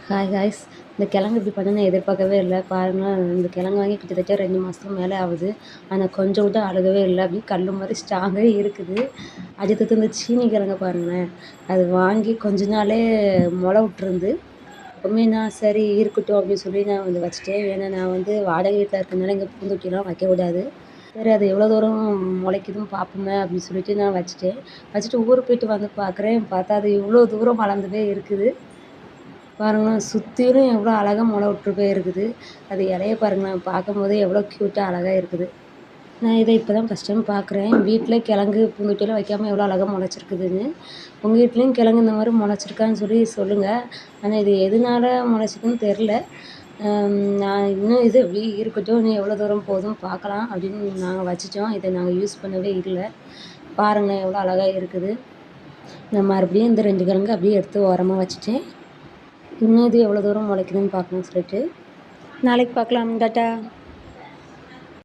Hi guys. இந்த கிழங்கு இப்படி பண்ண நான் எதிர்பார்க்கவே இல்லை. பாருங்களேன், இந்த கிழங்கு வாங்கி கிட்டத்தட்ட 2 மாதத்துக்கு மேலே ஆகுது. ஆனால் கொஞ்சம் கூட அழுகவே இல்லை. அப்படியே கல் மாதிரி ஸ்ட்ராங்காகவே இருக்குது. அடுத்தது இந்த சீனி கிழங்க பாருங்களேன், அது வாங்கி கொஞ்ச நாளே முளை விட்டுருந்து. அப்போவுமே நான் சரி இருக்கட்டும் அப்படின்னு சொல்லி நான் வந்து வச்சுட்டேன். ஏன்னா நான் வந்து வாடகை வீட்டில் இருக்கிறதுனால இங்கே பூந்தொட்டிலாம் வைக்கக்கூடாது. சரி அது எவ்வளோ தூரம் முளைக்குதுன்னு பார்ப்போமே அப்படின்னு சொல்லிட்டு நான் வச்சுட்டேன். வச்சுட்டு ஊருக்கு போயிட்டு வந்து பார்க்குறேன், பார்த்தா அது இவ்வளோ தூரம் வளர்ந்துட்டே இருக்குது. பாருங்களேன், சுற்றிலும் எவ்வளோ அழகா முளை விட்டு போயிருக்குது. அது இலைய பாருங்களேன், பார்க்கும்போதே எவ்வளோ க்யூட்டாக அழகாக இருக்குது. நான் இதை இப்போ தான் ஃபஸ்ட் டைம் பார்க்குறேன். வீட்டில் கிழங்கு பூந்தொட்டிலாம் வைக்காமல் எவ்வளோ அழகாக முளைச்சிருக்குதுன்னு. உங்கள் வீட்லேயும் கிழங்கு இந்த மாதிரி முளைச்சிருக்கான்னு சொல்லி சொல்லுங்கள். ஆனால் இது எதனால முளைச்சிதுன்னு தெரில. நான் இன்னும் இது இப்படி இருக்கட்டும், இன்னும் எவ்வளோ தூரம் போதும் பார்க்கலாம் அப்படின்னு நாங்கள் வச்சுட்டோம். இதை நாங்கள் யூஸ் பண்ணவே இல்லை. பாருங்களேன் எவ்வளோ அழகாக இருக்குது. நான் மறுபடியும் இந்த 2 கிழங்கு அப்படியே எடுத்து ஓரமாக வச்சுட்டேன். இன்னும் இது எவ்வளோ தூரம் முளைக்குதுன்னு பார்க்கணும்னு சொல்லிட்டு. நாளைக்கு பார்க்கலாம். டாட்டா.